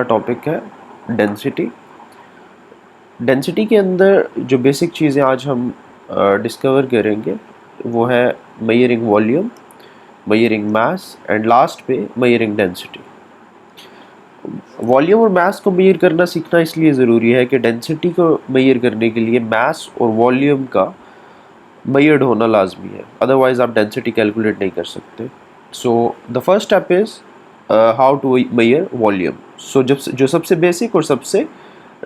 हमारा टॉपिक है density. Density के अंदर जो बेसिक चीज़ें आज हम डिस्कवर करेंगे वो है measuring volume, measuring mass and last पे मेजरिंग डेंसिटी। वॉल्यूम और मास को मेजर करना सीखना इसलिए ज़रूरी है कि डेंसिटी को मेजर करने के लिए मास और वॉल्यूम का मेजर्ड होना लाजमी है, अदरवाइज आप डेंसिटी कैलकुलेट नहीं कर सकते। So the first step is how to measure volume. So जो सबसे बेसिक और सबसे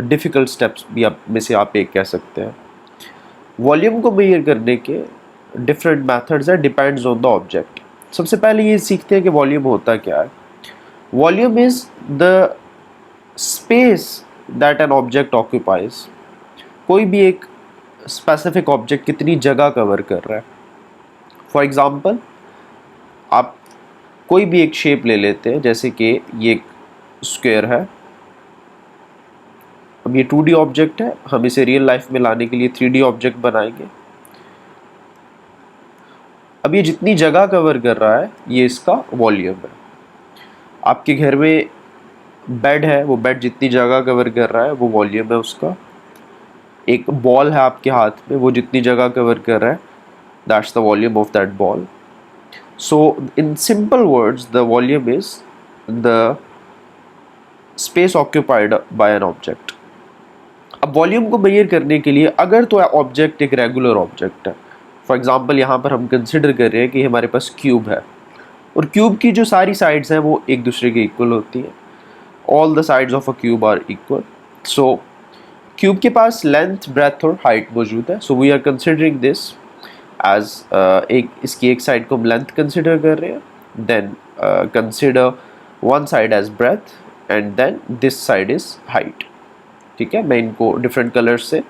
डिफ़िकल्ट स्टेप्स भी आप में से आप एक कह सकते हैं। वॉल्यूम को मेजर करने के डिफरेंट मेथड्स हैं, डिपेंड्स ऑन द ऑब्जेक्ट। सबसे पहले ये सीखते हैं कि वॉल्यूम होता क्या है। Volume is the space that an object occupies. कोई भी एक स्पेसिफिक ऑब्जेक्ट कितनी जगह कवर कर रहा है। फॉर एग्ज़ाम्पल आप कोई भी एक शेप ले लेते हैं, जैसे कि ये एक स्क्वायर है। अब ये 2D ऑब्जेक्ट है, हम इसे रियल लाइफ में लाने के लिए 3D ऑब्जेक्ट बनाएंगे। अब ये जितनी जगह कवर कर रहा है ये इसका वॉल्यूम है। आपके घर में बेड है, वो बेड जितनी जगह कवर कर रहा है वो वॉल्यूम है उसका। एक बॉल है आपके हाथ में, वो जितनी जगह कवर कर रहा है that's the volume of that ball. So in simple words the volume is the space occupied by an object. अब वॉल्यूम को मेजर करने के लिए अगर तो ऑब्जेक्ट एक रेगुलर ऑब्जेक्ट है, फॉर एग्जांपल यहाँ पर हम कंसिडर कर रहे हैं कि हमारे पास क्यूब है और क्यूब की जो सारी साइड्स हैं वो एक दूसरे के इक्वल होती हैं। All the sides of a cube are equal. So cube के पास लेंथ, ब्रेथ और हाइट मौजूद है। So we are considering this as इसकी एक साइड को हम लेंथ कंसिडर कर रहे हैं, then consider one side as breadth and then this side is height. ठीक है, मैं इनको डिफरेंट कलर्स से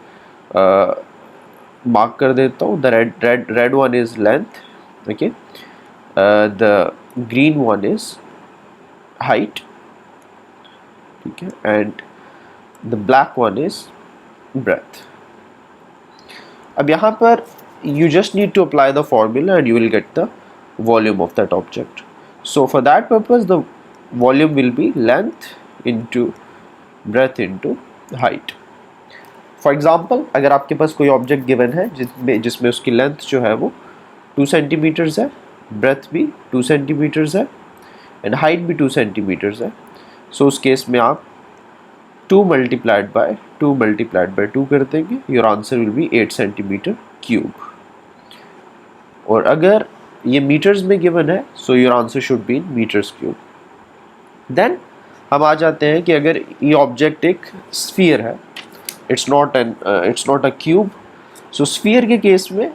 मार्क कर देता हूँ। The red one is length, okay, the green one is height, ठीक है, and the black one is breath. अब यहाँ पर you just need to apply the formula and you will get the volume of that object. So for that purpose the volume will be length into breadth into height. For example अगर आपके पास कोई object given है जिसमें उसकी length जो है वो 2 centimeters है, breadth भी 2 centimeters है and height भी 2 centimeters है। So उस केस में आप 2 multiplied by 2 कर देंगे, your answer will be 8 centimeter cube। और अगर ये मीटर्स में गिवन है so your answer should be in meters cube। then हम आ जाते हैं कि अगर ये ऑब्जेक्ट एक स्फीयर है, it's not a cube। so sphere के केस में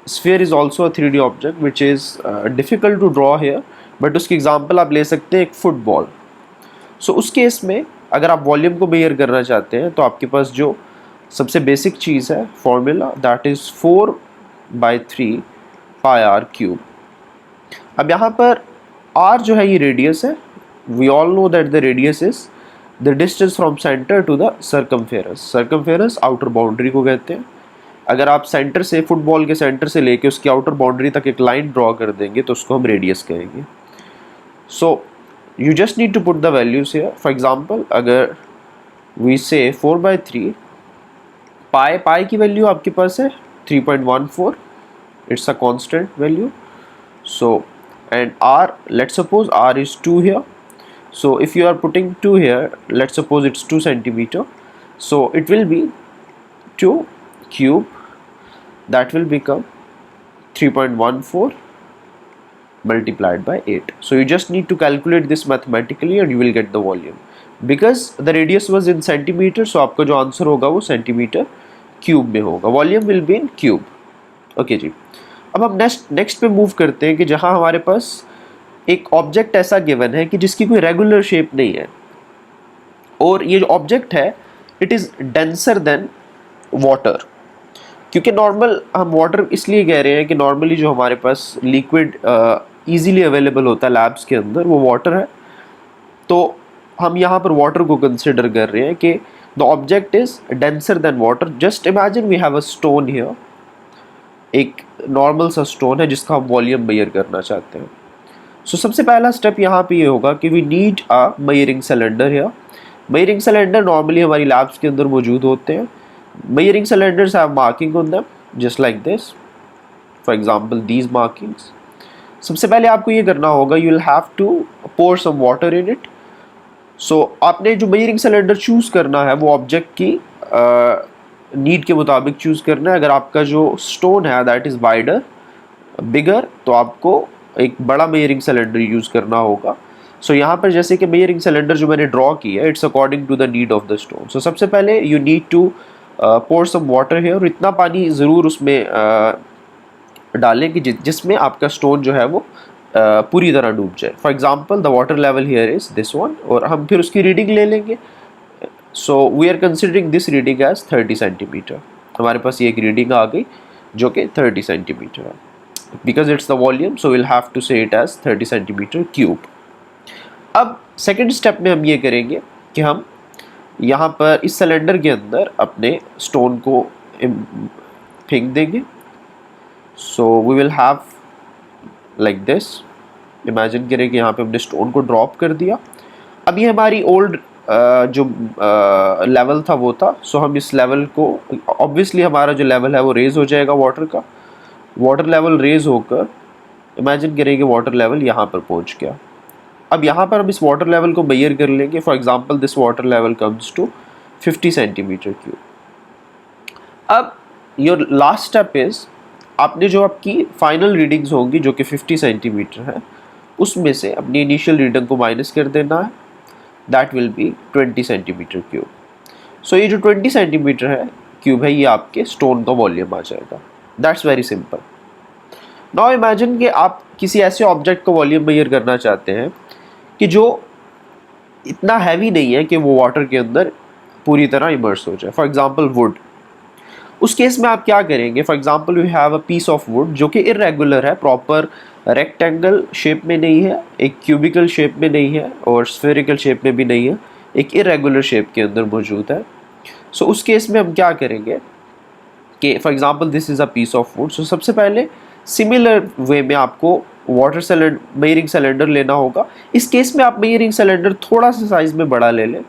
sphere is also a 3D object which is difficult to draw here, but उसकी एग्जांपल आप ले सकते हैं एक फुटबॉल। so उस केस में अगर आप वॉल्यूम को मेजर करना चाहते हैं तो आपके पास जो सबसे बेसिक चीज़ है formula that is 4/3 pi r cube. अब यहाँ पर r जो है ये रेडियस है। We all know that the radius is the distance from centre to the circumference. Circumference outer boundary को कहते हैं। अगर आप सेंटर से, फुटबॉल के सेंटर से लेके उसकी आउटर बाउंड्री तक एक लाइन ड्रॉ कर देंगे तो उसको हम रेडियस कहेंगे। सो you just need to put the values here. For example अगर we say 4/3 पाई की वैल्यू आपके पास है 3.14, it's a constant value। so and r, let's suppose r is 2 here। so if you are putting 2 here, let's suppose it's 2 centimeter, so it will be 2 cube, that will become 3.14 multiplied by 8। so you just need to calculate this mathematically and you will get the volume because the radius was in centimeter। so आपका जो answer होगा वो centimetre cube में होगा। Volume will be in cube. Okay जी, अब हम next पे मूव करते हैं कि जहाँ हमारे पास एक ऑब्जेक्ट ऐसा गिवन है कि जिसकी कोई रेगुलर शेप नहीं है और ये जो ऑब्जेक्ट है it is denser than water. क्योंकि नॉर्मल हम वाटर इसलिए कह रहे हैं कि नॉर्मली जो हमारे पास लिक्विड ईजीली अवेलेबल होता है लैब्स के अंदर वो वाटर है। तो हम यहाँ पर वाटर को कंसिडर कर रहे हैं कि the object is denser than water. Just imagine we have a stone here, एक नॉर्मल सा स्टोन है जिसका हम वॉल्यूम मेजर करना चाहते हैं। सो सबसे पहला स्टेप यहाँ पे ये होगा कि we need a measuring cylinder here measuring cylinder normally हमारी लैब्स के अंदर मौजूद होते हैं. Measuring cylinders have marking on them just like this. For example these markings. सबसे पहले आपको ये करना होगा, you will have to pour some water in it. So आपने जो मेजरिंग सिलेंडर चूज़ करना है वो ऑब्जेक्ट की नीड के मुताबिक चूज़ करना है. अगर आपका जो स्टोन है दैट इज़ वाइडर बिगर, तो आपको एक बड़ा मेजरिंग सिलेंडर यूज़ करना होगा. सो यहाँ पर जैसे कि मेजरिंग सिलेंडर जो मैंने ड्रॉ किया है, it's according to the need of the stone. So सबसे पहले you need to pour some water है, और इतना पानी ज़रूर उसमें डालें कि जिसमें आपका स्टोन जो है वो पूरी तरह डूब जाए. For example the water level here is this one, और हम फिर उसकी रीडिंग ले लेंगे. So we are considering this reading as 30 centimetre. हमारे पास ये एक रीडिंग आ गई जो कि 30 सेंटीमीटर है. Because it's the volume, so will have to say it as 30 centimetre cube. अब सेकेंड स्टेप में हम ये करेंगे कि हम यहाँ पर इस सिलेंडर के अंदर अपने स्टोन को फेंक देंगे. So we will have like this. Imagine करें कि यहाँ पे हमने स्टोन को ड्रॉप कर दिया. अब ये हमारी ओल्ड जो लेवल था वो था. सो हम इस लेवल को, ऑब्वियसली हमारा जो लेवल है वो रेज हो जाएगा वाटर का. वाटर लेवल रेज होकर इमेजिन करें कि वाटर लेवल यहाँ पर पहुँच गया. अब यहाँ पर हम इस वाटर लेवल को मेजर कर लेंगे. For example this water level comes to 50 centimetre cube. अब योर लास्ट स्टेप इज़, आपने जो आपकी फाइनल रीडिंग्स होंगी जो कि 50 सेंटीमीटर है, उसमें से अपनी इनिशियल रीडिंग को माइनस कर देना है. That will be 20 centimetre cube. So ये जो 20 सेंटीमीटर है क्यूब है, ये आपके स्टोन का वॉल्यूम आ जाएगा. That's very simple. Now imagine कि आप किसी ऐसे ऑब्जेक्ट का वॉल्यूम मेजर करना चाहते हैं कि जो इतना हैवी नहीं है कि वो वाटर के अंदर पूरी तरह इमर्स हो जाए. For example wood. उस केस में आप क्या करेंगे? For example we have a piece of wood जो कि इरेगुलर है, प्रॉपर रेक्टेंगल शेप में नहीं है, एक क्यूबिकल शेप में नहीं है, और स्फेरिकल शेप में भी नहीं है, एक इरेगुलर शेप के अंदर मौजूद है. सो उस केस में हम क्या करेंगे कि for example this is a piece of wood. So सबसे पहले सिमिलर वे में आपको वाटर सिलेंडर मेजरिंग सिलेंडर लेना होगा. इस केस में आप मेजरिंग सिलेंडर थोड़ा सा साइज में बड़ा ले लें.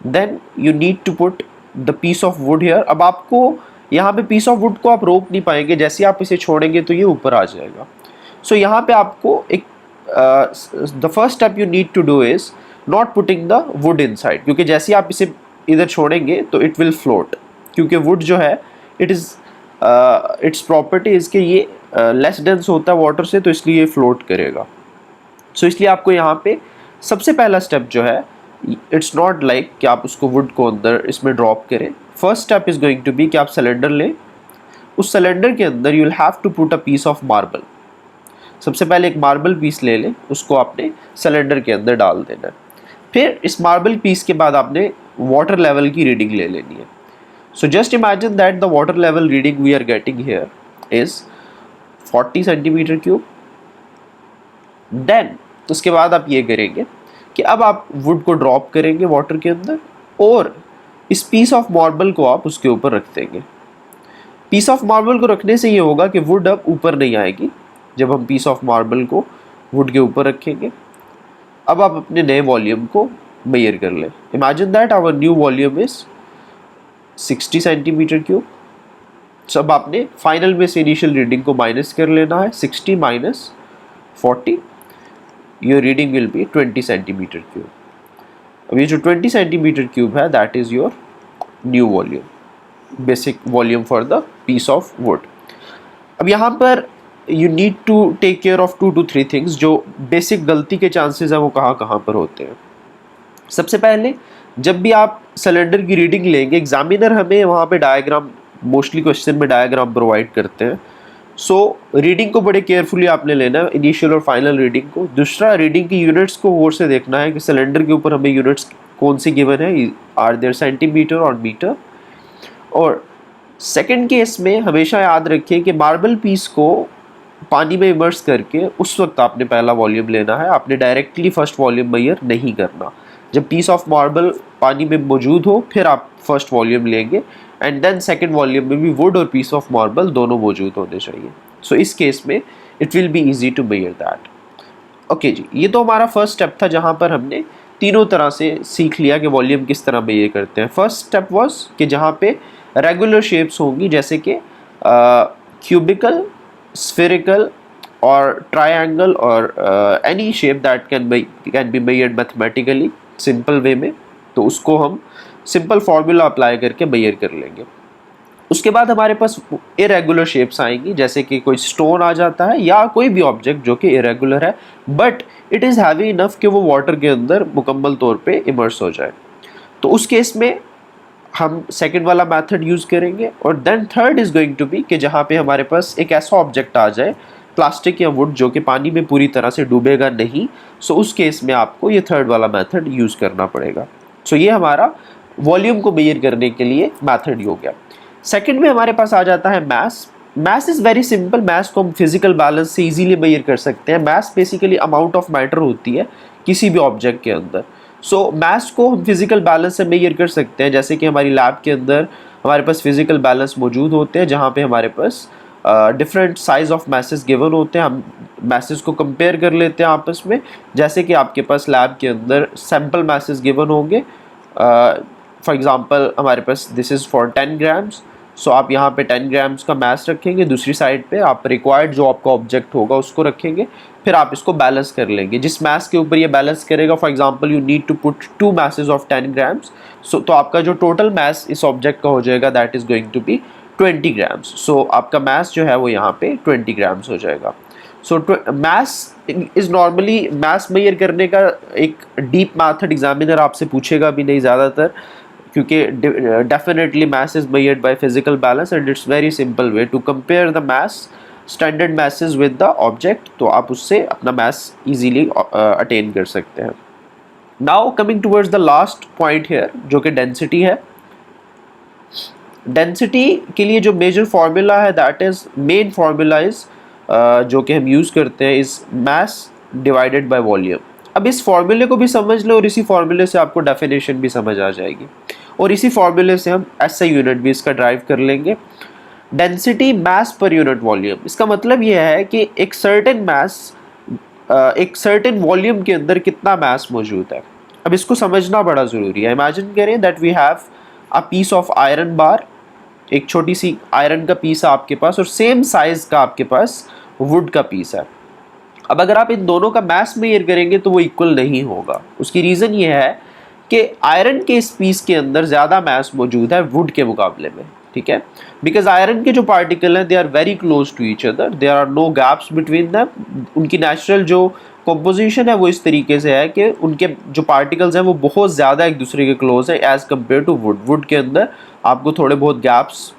Then you need to put the piece of wood here. अब आपको यहाँ पे पीस ऑफ वुड को आप रोक नहीं पाएंगे, जैसे आप इसे छोड़ेंगे तो ये ऊपर आ जाएगा. सो यहाँ पे आपको एक the first step you need to do is not putting the wood inside, क्योंकि जैसे आप इसे इधर छोड़ेंगे तो इट विल फ्लोट. क्योंकि वुड जो है इट इज़ इट्स प्रॉपर्टी इसके ये लेस डेंस होता है वाटर से, तो इसलिए ये फ्लोट करेगा. सो इसलिए आपको यहाँ पे सबसे पहला स्टेप जो है, इट्स नॉट लाइक कि आप उसको वुड को अंदर इसमें ड्रॉप करें. First step is going to be कि आप सिलेंडर लें. उस सिलेंडर के अंदर you will have to put a piece of marble. सबसे पहले एक मार्बल पीस ले लें, उसको आपने सिलेंडर के अंदर डाल देना है. फिर इस मार्बल पीस के बाद आपने वाटर लेवल की रीडिंग ले लेनी है. So just imagine that the water level reading we are getting here is 40 centimetre cube. Then उसके बाद आप ये करेंगे कि अब आप वुड को ड्रॉप करेंगे वाटर के अंदर, और इस पीस ऑफ मार्बल को आप उसके ऊपर रख देंगे. पीस ऑफ मार्बल को रखने से ये होगा कि वुड अब ऊपर नहीं आएगी जब हम पीस ऑफ मार्बल को वुड के ऊपर रखेंगे. अब आप अपने नए वॉल्यूम को मेजर कर लें. Imagine that our new volume is 60 centimetre cube. So अब आपने फाइनल में से इनिशियल रीडिंग को माइनस कर लेना है. 60 minus 40, your reading will be 20 centimetre cube. अब ये जो 20 सेंटीमीटर क्यूब है that is your new volume, basic volume for the piece of wood. अब यहाँ पर you need to take care of 2 to 3 things. जो बेसिक गलती के चांसेस हैं वो कहाँ कहाँ पर होते हैं. सबसे पहले, जब भी आप सिलेंडर की रीडिंग लेंगे, एग्जामिनर हमें वहाँ पे डायग्राम, मोस्टली क्वेश्चन में डायग्राम प्रोवाइड करते हैं. सो रीडिंग को बड़े केयरफुली आपने लेना है, इनिशियल और फाइनल रीडिंग को. दूसरा, रीडिंग की यूनिट्स को गौर से देखना है कि सिलेंडर के ऊपर हमें यूनिट्स कौन सी गिवन है, आर देयर सेंटीमीटर और मीटर. और सेकेंड केस में हमेशा याद रखिए कि मार्बल पीस को पानी में इमर्स करके उस वक्त आपने पहला वॉल्यूम लेना है. आपने डायरेक्टली फर्स्ट वॉल्यूम मेजर नहीं करना. जब पीस ऑफ मार्बल पानी में मौजूद हो फिर आप फर्स्ट वॉल्यूम लेंगे, एंड देन सेकंड वॉल्यूम में भी वुड और पीस ऑफ मार्बल दोनों मौजूद होने चाहिए. सो इस केस में it will be easy to measure that. Okay जी, ये तो हमारा फर्स्ट स्टेप था जहाँ पर हमने तीनों तरह से सीख लिया कि वॉल्यूम किस तरह मेजर करते हैं। फर्स्ट स्टेप वाज कि जहाँ पे रेगुलर शेप्स होंगी जैसे कि क्यूबिकल, स्फेरिकल और ट्रायंगल और any shape that can be measured mathematically simple way में, तो उसको हम सिंपल फार्मूला अप्लाई करके मेजर कर लेंगे। उसके बाद हमारे पास इरेगुलर शेप्स आएंगी जैसे कि कोई स्टोन आ जाता है या कोई भी ऑब्जेक्ट जो कि इरेगुलर है but it is heavy enough कि वो वाटर के अंदर मुकम्मल तौर पे इमर्स हो जाए, तो उस केस में हम सेकंड वाला मेथड यूज़ करेंगे। और then third is going to be कि जहाँ पे हमारे पास एक ऐसा ऑब्जेक्ट आ जाए प्लास्टिक या वुड जो कि पानी में पूरी तरह से डूबेगा नहीं, सो उस केस में आपको ये थर्ड वाला मेथड यूज़ करना पड़ेगा। सो ये हमारा वॉल्यूम को मेजर करने के लिए मेथड हो गया। सेकंड में हमारे पास आ जाता है mass. Mass is very simple, mass को हम फिजिकल बैलेंस से इजीली मेजर कर सकते हैं। Mass basically amount of matter होती है किसी भी ऑब्जेक्ट के अंदर। सो मैस को हम फिजिकल बैलेंस से मेजर कर सकते हैं, जैसे कि हमारी लैब के अंदर हमारे पास फिजिकल बैलेंस मौजूद होते हैं जहाँ पे हमारे पास different size of masses given होते हैं। हम मैसेज को कंपेयर कर लेते हैं आपस में, जैसे कि आपके पास लैब के अंदर सैम्पल मैसेज गिवन होंगे। फॉर एग्जांपल हमारे पास दिस इज़ फॉर 10 ग्राम्स, सो आप यहाँ पे 10 ग्राम्स का मैस रखेंगे, दूसरी साइड पे आप रिक्वायर्ड जो आपका ऑब्जेक्ट होगा उसको रखेंगे, फिर आप इसको बैलेंस कर लेंगे। जिस मैस के ऊपर ये बैलेंस करेगा, for example you need to put 2 masses of 10 grams, so तो आपका जो टोटल मैस इस ऑब्जेक्ट का हो जाएगा that is going to be 20 grams. So आपका मैस जो है वो यहाँ पे 20 ग्राम्स हो जाएगा। So mass is normally mass measure करने का एक डीप मैथड एग्जामिनर आपसे पूछेगा भी नहीं ज़्यादातर, क्योंकि definitely mass is measured by physical balance and it's very simple way to compare the mass standard masses with the object, तो आप उससे अपना मैस इजीली अटेन कर सकते हैं। Now coming towards the last point here जो कि density है। डेंसिटी के लिए जो मेजर फार्मूला है that is main formula is जो कि हम यूज़ करते हैं is mess divided by volume. अब इस फार्मूले को भी समझ लो और इसी फार्मूले से आपको डेफिनेशन भी समझ आ जाएगी और इसी फार्मूले से हम एसआई यूनिट भी इसका ड्राइव कर लेंगे। Density mass per unit volume, इसका मतलब यह है कि एक सर्टेन मैस एक सर्टेन वॉल्यूम के अंदर कितना मैस मौजूद है। अब इसको समझना बड़ा ज़रूरी है। इमेजिन करें that we have a piece of iron bar, एक छोटी सी आयरन का पीस है आपके पास और सेम साइज का आपके पास वुड का पीस है। अब अगर आप इन दोनों का मैस मेजर करेंगे तो वो इक्वल नहीं होगा। उसकी रीज़न ये है कि आयरन के इस पीस के अंदर ज़्यादा मैस मौजूद है वुड के मुकाबले में, ठीक है, बिकॉज आयरन के जो पार्टिकल हैं they are very close to each other, there are no gaps between them. उनकी नेचुरल जो कॉम्पोजिशन है वो इस तरीके से है कि उनके जो पार्टिकल्स हैं वो बहुत ज़्यादा एक दूसरे के क्लोज है as compare to wood. Wood के अंदर आपको थोड़े बहुत गैप्स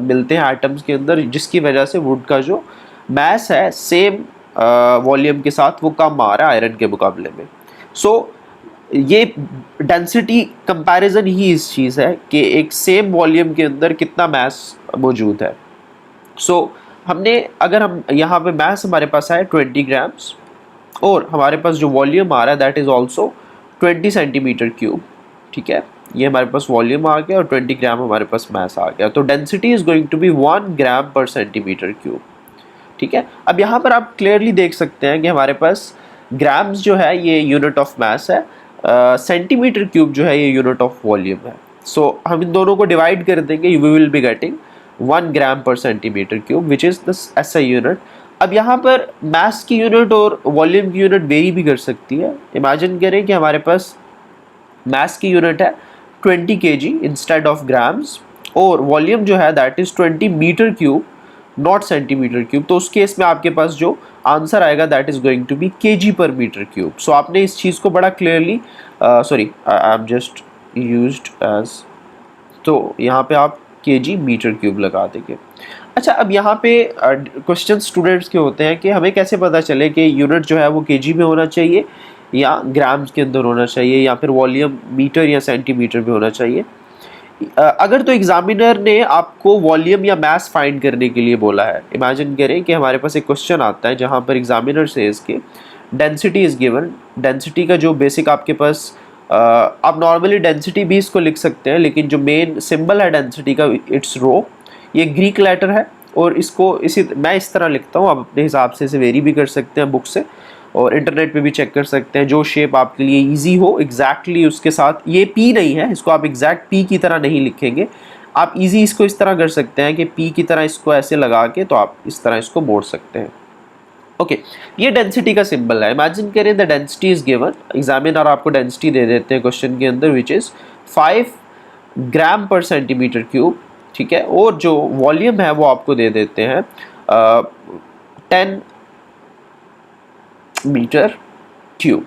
मिलते हैं आइटम्स के अंदर, जिसकी वजह से वुड का जो मैस है सेम वॉल्यूम के साथ वो कम आ रहा है आयरन के मुकाबले में। सो ये डेंसिटी कंपैरिजन ही इस चीज़ है कि एक सेम वॉल्यूम के अंदर कितना मैस मौजूद है। सो हमने अगर हम यहाँ पे मैस हमारे पास है 20 ग्राम्स और हमारे पास जो वॉल्यूम आ रहा है that is also 20 centimetre cube, ठीक है, ये हमारे पास वॉल्यूम आ गया और 20 ग्राम हमारे पास मैस आ गया, तो density is going to be 1 gram per centimetre cube, ठीक है। अब यहाँ पर आप क्लियरली देख सकते हैं कि हमारे पास ग्राम्स जो है ये यूनिट ऑफ मैस है, सेंटीमीटर क्यूब जो है ये यूनिट ऑफ वॉल्यूम है। सो हम इन दोनों को डिवाइड कर देंगे, we will be getting 1 gram per centimetre cube which is the SI unit. अब यहाँ पर मैस की यूनिट और वॉल्यूम की यूनिट वेरी भी कर सकती है। इमेजिन करें कि हमारे पास मैस की यूनिट है 20 kg इंस्टेड ऑफ ग्राम्स और वॉल्यूम जो है that is 20 metre cube not centimetre cube, तो उस केस में आपके पास जो आंसर आएगा that is going to be kg per metre cube. So आपने इस चीज़ को बड़ा clearly sorry I am just used as, तो यहाँ पे आप kg मीटर क्यूब लगा देंगे। अच्छा, अब यहाँ पे क्वेश्चन स्टूडेंट्स के होते हैं कि हमें कैसे पता चले कि यूनिट जो है वो kg में होना चाहिए या ग्राम्स के अंदर होना चाहिए या फिर वॉल्यूम मीटर या सेंटीमीटर में होना चाहिए। अगर तो एग्जामिनर ने आपको वॉल्यूम या मैस फाइंड करने के लिए बोला है, इमेजिन करें कि हमारे पास एक क्वेश्चन आता है जहाँ पर एग्जामिनर से इसके डेंसिटी इज़ गिवन, डेंसिटी का जो बेसिक आपके पास आप नॉर्मली डेंसिटी भी इसको लिख सकते हैं, लेकिन जो मेन सिंबल है डेंसिटी का इट्स रो, ये ग्रीक लेटर है और इसको मैं इस तरह लिखता हूँ, आप अपने हिसाब से इसे वेरी भी कर सकते हैं बुक से। और इंटरनेट पे भी चेक कर सकते हैं, जो शेप आपके लिए इजी हो एग्जैक्टली उसके साथ। ये पी नहीं है, इसको आप एग्जैक्ट पी की तरह नहीं लिखेंगे, आप इजी इसको इस तरह कर सकते हैं कि पी की तरह इसको ऐसे लगा के, तो आप इस तरह इसको मोड़ सकते हैं। ओके ये डेंसिटी का सिंबल है। इमेजिन करें the density is given, examiner आपको डेंसिटी दे देते हैं क्वेश्चन के अंदर, which is 5 gram per centimetre cube, ठीक है, और जो वॉल्यूम है वो आपको दे देते हैं 10 मीटर क्यूब।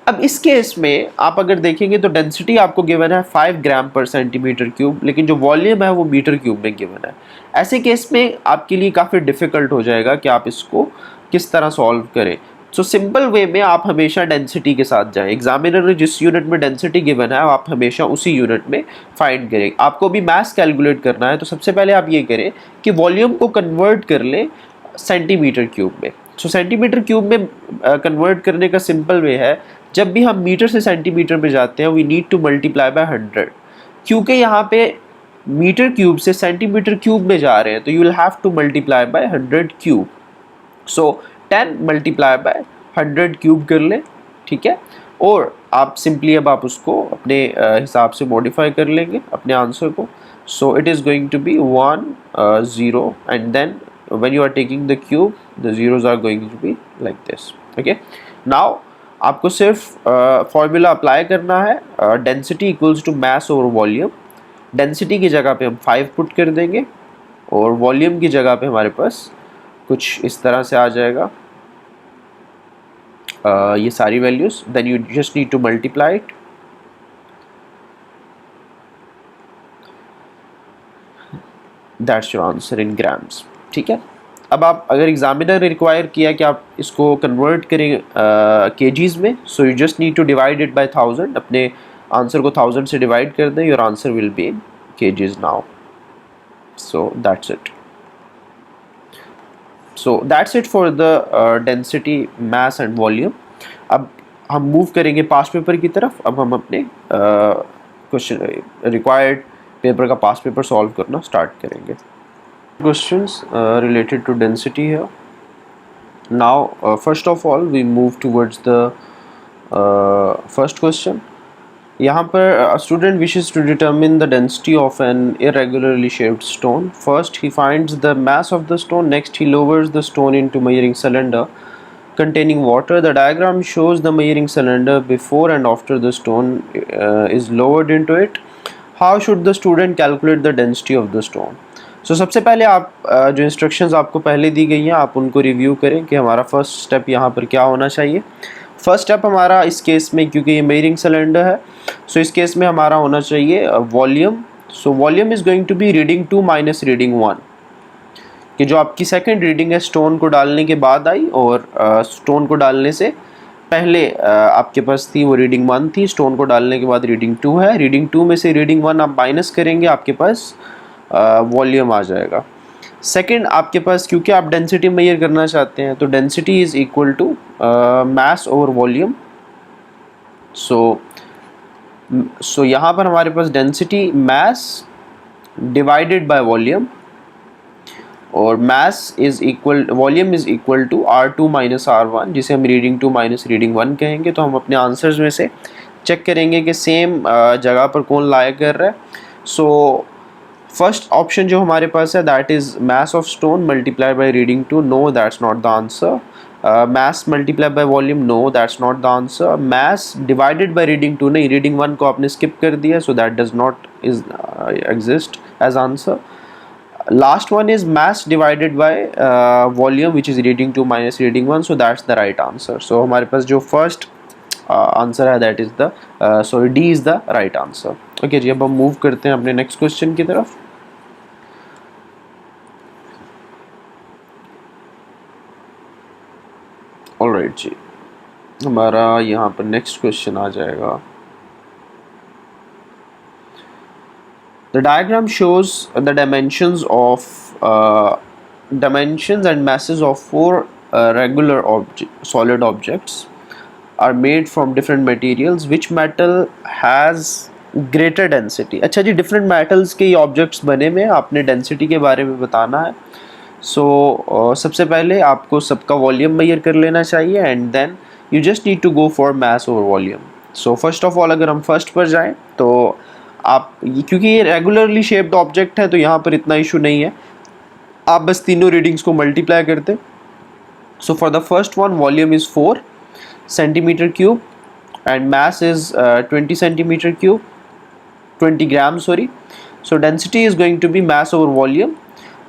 अब इस केस में आप अगर देखेंगे तो डेंसिटी आपको गिवन है 5 ग्राम पर सेंटीमीटर क्यूब, लेकिन जो वॉल्यूम है वो मीटर क्यूब में गिवन है। ऐसे केस में आपके लिए काफ़ी डिफ़िकल्ट हो जाएगा कि आप इसको किस तरह सॉल्व करें। सो सिंपल वे में आप हमेशा डेंसिटी के साथ जाएं। एग्जामिनर ने जिस यूनिट में डेंसिटी गिवन है आप हमेशा उसी यूनिट में फाइंड करें। आपको भी मास कैलकुलेट करना है, तो सबसे पहले आप ये करें कि वॉल्यूम को कन्वर्ट कर लें सेंटीमीटर क्यूब में। सो सेंटीमीटर क्यूब में कन्वर्ट करने का सिंपल वे है, जब भी हम मीटर से सेंटीमीटर में जाते हैं we need to multiply by 100, क्योंकि यहाँ पे मीटर क्यूब से सेंटीमीटर क्यूब में जा रहे हैं, तो you will have to multiply by 100 cube. So 10 multiply by 100 cube कर लें, ठीक है, और आप सिंपली अब आप उसको अपने हिसाब से मॉडिफाई कर लेंगे अपने आंसर को। So it is going to be 1 0 and then when you are taking the cube the zeros are going to be like this. okay now आपको सिर्फ फॉर्मूला अप्लाई करना है, density equals to mass over volume. Density की जगह पे हम 5 put कर देंगे और वॉल्यूम की जगह पे हमारे पास कुछ इस तरह से आ जाएगा ये सारी values, then you just need to multiply it. That's your answer in grams, ठीक है। अब आप अगर एग्जामिनर ने रिक्वायर किया कि आप इसको कन्वर्ट करें केजीज में, so you just need to divide it by 1000, अपने आंसर को 1000 से डिवाइड कर दें, your answer will be in kgs now. So that's it. So that's it for the density, mass and volume. अब हम move करेंगे past paper की तरफ। अब हम अपने क्वेश्चन रिक्वायर्ड पेपर का पास्ट पेपर सॉल्व करना स्टार्ट करेंगे। Questions related to density here. Now first of all we move towards the first question. यहाँ पर a student wishes to determine the density of an irregularly shaped stone. First he finds the mass of the stone, next he lowers the stone into measuring cylinder containing water. The diagram shows the measuring cylinder before and after the stone is lowered into it. How should the student calculate the density of the stone? सो सबसे पहले आप जो instructions आपको पहले दी गई हैं आप उनको रिव्यू करें कि हमारा फर्स्ट स्टेप यहाँ पर क्या होना चाहिए। फर्स्ट स्टेप हमारा इस केस में, क्योंकि ये मेजरिंग सिलेंडर है, सो इस केस में हमारा होना चाहिए volume. So volume is going to be reading 2 minus reading 1, कि जो आपकी सेकेंड रीडिंग है स्टोन को डालने के बाद आई और स्टोन को डालने से पहले आपके पास थी वो रीडिंग 1 थी, स्टोन को डालने के बाद रीडिंग 2 है। रीडिंग 2 में से रीडिंग 1 आप माइनस करेंगे, आपके पास वॉल्यूम आ जाएगा। सेकंड आपके पास, क्योंकि आप डेंसिटी मेजर करना चाहते हैं, तो density is equal to mass over volume. So यहाँ पर हमारे पास density mass divided by volume, और mass is equal, volume is equal to R2 minus R1, जिसे हम रीडिंग 2 माइनस रीडिंग 1 कहेंगे। तो हम अपने आंसर्स में से चेक करेंगे कि सेम जगह पर कौन लाया कर रहा है। सो फर्स्ट ऑप्शन जो हमारे पास है that is mass of stone multiply by reading 2, no that's not the answer. Mass multiply by volume, no that's not the answer. Mass divided by reading 2 नहीं, रीडिंग 1 को आपने स्किप कर दिया, so that does not is exist as answer. Last one is mass divided by volume which is reading 2 minus reading 1, so that's the right answer. So हमारे पास जो first answer है that is the sorry D is the right answer. Okay जी, अब हम move करते हैं अपने next question की तरफ। ऑलराइट जी, हमारा यहाँ पर नेक्स्ट क्वेश्चन आ जाएगा। The diagram shows the dimensions and masses of 4 regular solid objects are made from different materials. Which metal has greater density? अच्छा जी, different metals के ऑब्जेक्ट्स बने में आपने डेंसिटी के बारे में बताना है। सबसे पहले आपको सबका वॉल्यूम मेजर कर लेना चाहिए and then you just need to go for mass over volume. So first of all अगर हम फर्स्ट पर जाएं तो आप, क्योंकि ये रेगुलरली शेप्ड ऑब्जेक्ट है तो यहाँ पर इतना इशू नहीं है, आप बस तीनों रीडिंग्स को मल्टीप्लाई करते। So for the first one volume is 4 centimetre cube and mass is 20 centimeter cube, 20 grams, sorry. So density is going to be mass over volume,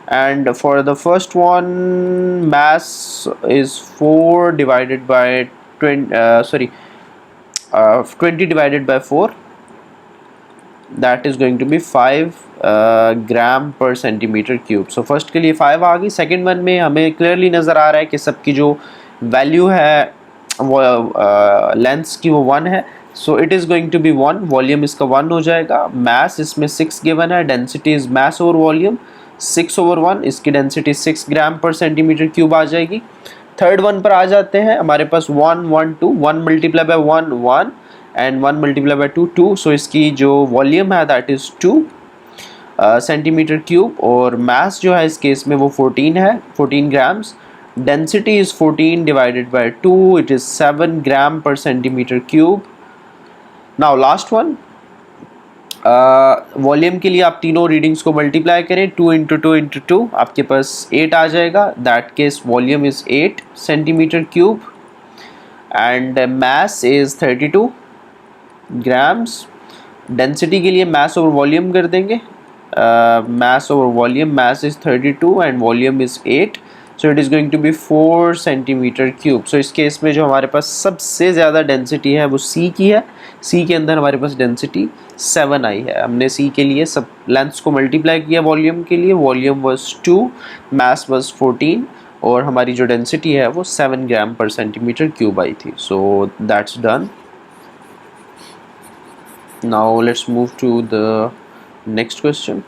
and for the first one mass is 4 divided by 20 20 divided by 4, that is going to be 5 gram per centimetre cube. So first के लिए 5 आ गई। Second one में हमें clearly नज़र आ रहा है कि सबकी जो वैल्यू है वो लेंथ्स की वो 1 है, so it is going to be 1, volume इसका 1 हो जाएगा। मैस इसमें 6 गिवन है, density is mass over volume 6 over 1, इसकी डेंसिटी 6 ग्राम पर सेंटीमीटर क्यूब आ जाएगी। थर्ड वन पर आ जाते हैं, हमारे पास 1 1 2, 1 multiply by 1 1 and 1 multiply by 2 2, सो इसकी जो वॉल्यूम है दैट इज़ 2 सेंटीमीटर क्यूब, और मास जो है इस केस में वो 14 है, 14 grams. Density is 14 divided by 2, it is 7 gram per centimetre cube. Now last one, volume के लिए आप तीनों रीडिंग्स को मल्टीप्लाई करें, 2 इंटू 2 इंटू 2, आपके पास 8 आ जाएगा। That case volume is 8 centimetre cube and mass is 32 grams. Density के लिए मास ओवर वॉल्यूम कर देंगे, mass over volume, mass is 32 and volume is 8, so it is going to be 4 centimeter cube। so इस case में जो हमारे पास सबसे ज़्यादा डेंसिटी है वो C की है। C के अंदर हमारे पास डेंसिटी 7 आई है। हमने C के लिए सब लेंथ्स को मल्टीप्लाई किया वॉल्यूम के लिए, वॉल्यूम वाज 2, mass was 14 और हमारी जो डेंसिटी है वो 7 ग्राम पर सेंटीमीटर क्यूब आई थी। So that's done. Now let's move to the next question.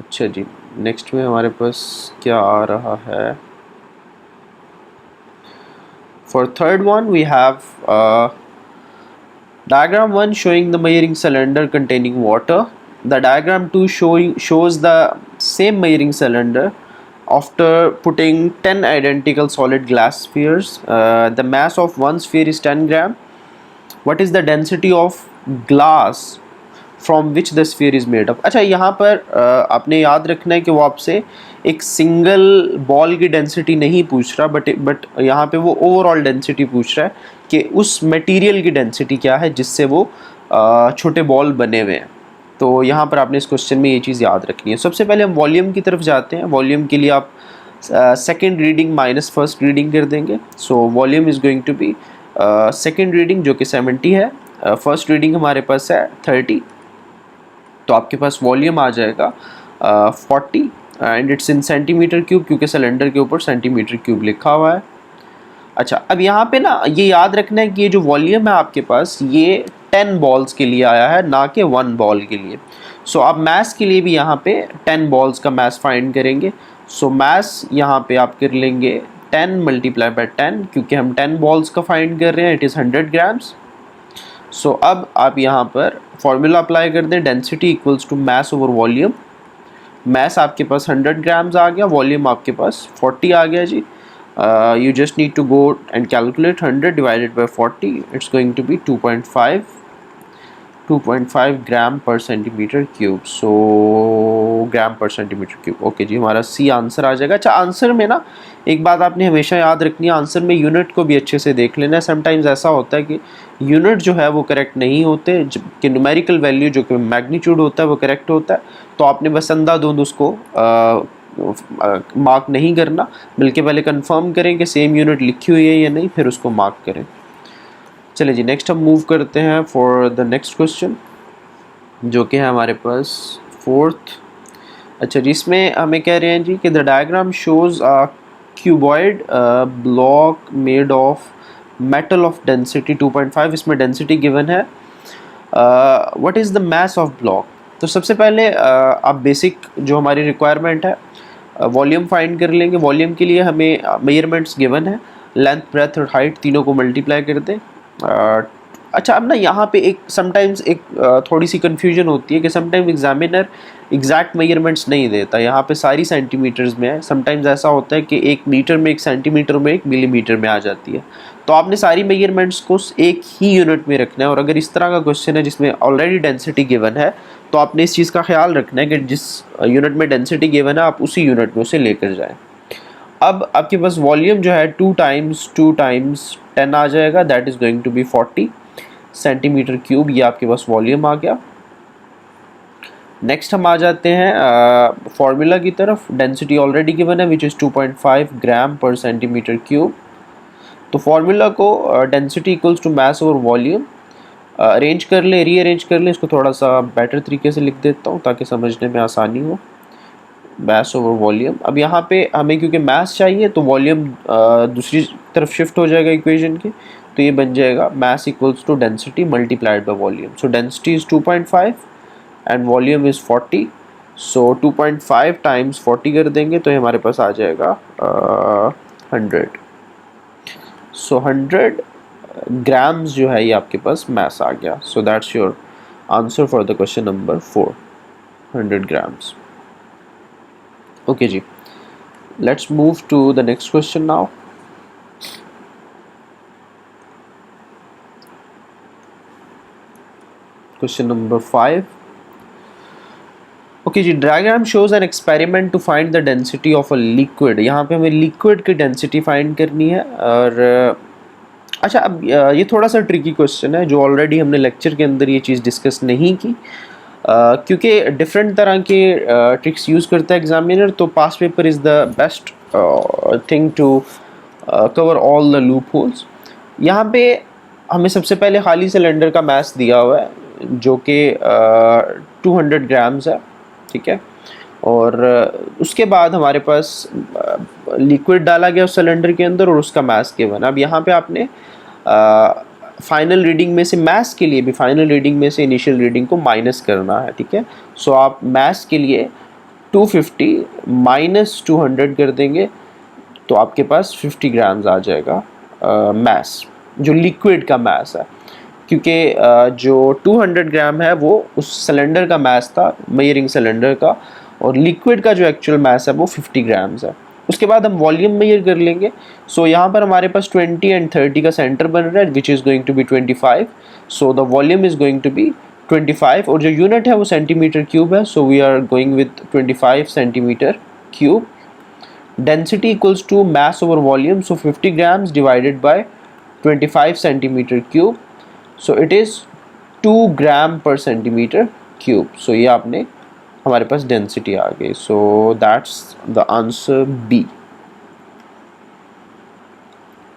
अच्छा जी, नेक्स्ट में हमारे पास क्या आ रहा है? For third one we have diagram 1 showing the measuring cylinder containing water. The diagram 2 shows the same measuring cylinder after putting 10 identical solid glass spheres. The mass of one sphere is 10 gram. What is the density of glass from which the sphere is made up? अच्छा, यहाँ पर आपने याद रखना है कि वो आपसे एक सिंगल बॉल की डेंसिटी नहीं पूछ रहा, बट यहाँ पे वो ओवरऑल डेंसिटी पूछ रहा है कि उस मटेरियल की डेंसिटी क्या है जिससे वो छोटे बॉल बने हुए हैं। तो यहाँ पर आपने इस क्वेश्चन में ये चीज़ याद रखनी है। सबसे पहले हम वॉल्यूम की तरफ जाते हैं। वॉल्यूम के लिए आप second reading minus first reading कर देंगे। So volume is going to be second reading जो कि 70 है, फर्स्ट रीडिंग हमारे पास है 30, तो आपके पास वॉल्यूम आ जाएगा 40 and it's in centimetre cube, क्योंकि सिलेंडर के ऊपर सेंटीमीटर क्यूब लिखा हुआ है। अच्छा, अब यहाँ पे ना ये याद रखना है कि ये जो वॉल्यूम है आपके पास ये 10 बॉल्स के लिए आया है, ना कि 1 बॉल के लिए। सो आप मैथ्स के लिए भी यहाँ पे 10 बॉल्स का मैथ्स फाइंड करेंगे। सो मैथ्स यहाँ पे आप कर लेंगे 10 मल्टीप्लाई बाय 10, क्योंकि हम 10 बॉल्स का फाइंड कर रहे हैं, इट इज़ 100 ग्राम्स। सो अब आप यहाँ पर फॉर्मूला अप्लाई कर दें, density equals to mass over volume. Mass आपके पास 100 ग्राम्स आ गया, वॉल्यूम आपके पास 40 आ गया जी। You just need to go and calculate 100 divided by 40, it's going to be 2.5 gram per centimetre cube. So gram per centimetre cube, okay जी, हमारा C answer आ जाएगा। अच्छा, आंसर में ना एक बात आपने हमेशा याद रखनी है, आंसर में यूनिट को भी अच्छे से देख लेना है। समटाइम्स ऐसा होता है कि यूनिट जो है वो करेक्ट नहीं होते, कि न्यूमेरिकल वैल्यू जो कि मैग्नीट्यूड होता है वो करेक्ट होता है, तो आपने बस अंधाधुंध उसको मार्क नहीं करना, बल्कि पहले कंफर्म करें कि सेम यूनिट लिखी हुई है या नहीं, फिर उसको मार्क करें। चलिए जी, नेक्स्ट हम मूव करते हैं फॉर द नेक्स्ट क्वेश्चन, जो कि है हमारे पास फोर्थ। अच्छा जी, इसमें हमें कह रहे हैं जी कि the diagram shows a cuboid block made of metal of density 2.5, इसमें डेंसिटी गिवन है। What is the mass of block? तो सबसे पहले आप बेसिक जो हमारी रिक्वायरमेंट है वॉल्यूम फाइंड कर लेंगे। वॉल्यूम के लिए हमें मेजरमेंट्स गिवन है, लेंथ ब्रेथ और हाइट तीनों को मल्टीप्लाई कर दें। अच्छा, अब ना यहाँ पे एक समटाइम्स एक थोड़ी सी कन्फ्यूजन होती है कि समटाइम एग्जामिनर एग्जैक्ट मेजरमेंट्स नहीं देता, यहाँ पे सारी सेंटीमीटर्स में है। समटाइम्स ऐसा होता है कि 1 मीटर में, 1 सेंटीमीटर में, 1 मिलीमीटर में आ जाती है। तो आपने सारी मेजरमेंट्स को एक ही यूनिट में रखना है, और अगर इस तरह का क्वेश्चन है जिसमें ऑलरेडी डेंसिटी गिवन है तो आपने इस चीज़ का ख्याल रखना है कि जिस यूनिट में डेंसिटी गिवन है आप उसी यूनिट में उसे लेकर जाएँ। अब आपके पास वॉल्यूम जो है 2 टाइम्स 2 टाइम्स 10 आ जाएगा, that is going to be 40 centimetre cube. ये आपके पास वॉल्यूम आ गया। नेक्स्ट हम आ जाते हैं फॉर्मूला की तरफ। डेंसिटी ऑलरेडी गिवन है which is 2.5 gram per centimetre cube. तो फॉर्मूला को density equals to mass over volume arrange कर ले, रीअरेंज कर ले। इसको थोड़ा सा बेटर तरीके से लिख देता हूँ ताकि समझने में आसानी हो। मास ओवर वॉल्यूम, अब यहाँ पे हमें क्योंकि मास चाहिए तो वॉल्यूम दूसरी तरफ शिफ्ट हो जाएगा इक्वेशन के, तो ये बन जाएगा mass equals to density multiplied by volume. So density is 2.5 and volume is 40। So 2.5 times 40 कर देंगे तो ये हमारे पास आ जाएगा 100। सो 100 ग्राम्स जो है ये आपके पास मास आ गया। So that's your answer for the question number 4, 100 grams. Okay जी, let's move to the next question now. Question number 5. Okay जी, diagram shows an experiment to find the density of a liquid. यहाँ पे हमें liquid की density find करनी है। और अच्छा, अब ये थोड़ा सा ट्रिकी क्वेश्चन है जो ऑलरेडी हमने लेक्चर के अंदर ये चीज़ डिस्कस नहीं की, क्योंकि डिफरेंट तरह के ट्रिक्स यूज़ करता है एग्जामिनर। तो past paper is the best thing to cover all the loopholes. यहाँ पे हमें सबसे पहले खाली सिलेंडर का मास दिया हुआ है जो कि 200 ग्राम्स है, ठीक है। और उसके बाद हमारे पास लिक्विड डाला गया उस सिलेंडर के अंदर और उसका मास गिवन। अब यहाँ पे आपने फाइनल रीडिंग में से, मास के लिए भी फाइनल रीडिंग में से इनिशियल रीडिंग को माइनस करना है, ठीक है। सो आप मास के लिए 250 माइनस 200 कर देंगे तो आपके पास 50 ग्राम्स आ जाएगा मास, जो लिक्विड का मास है। क्योंकि जो 200 ग्राम है वो उस सिलेंडर का मास था, मेजरिंग सिलेंडर का, और लिक्विड का जो एक्चुअल मास है वो 50 ग्राम्स है। उसके बाद हम वॉल्यूम मेजर कर लेंगे। सो यहाँ पर हमारे पास 20 एंड 30 का सेंटर बन रहा है which is going to be 25। So the volume is going to be 25 और जो यूनिट है वो सेंटीमीटर क्यूब है। So we are going with 25 centimetre cube. Density equals to mass over volume, so 50 grams divided by 25 centimeter cube, so it is 2 gram per centimeter cube. So ये आपने हमारे पास density आ गई। So that's the answer B.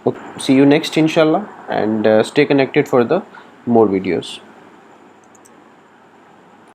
Okay, see you next inshallah, and stay connected for the more videos.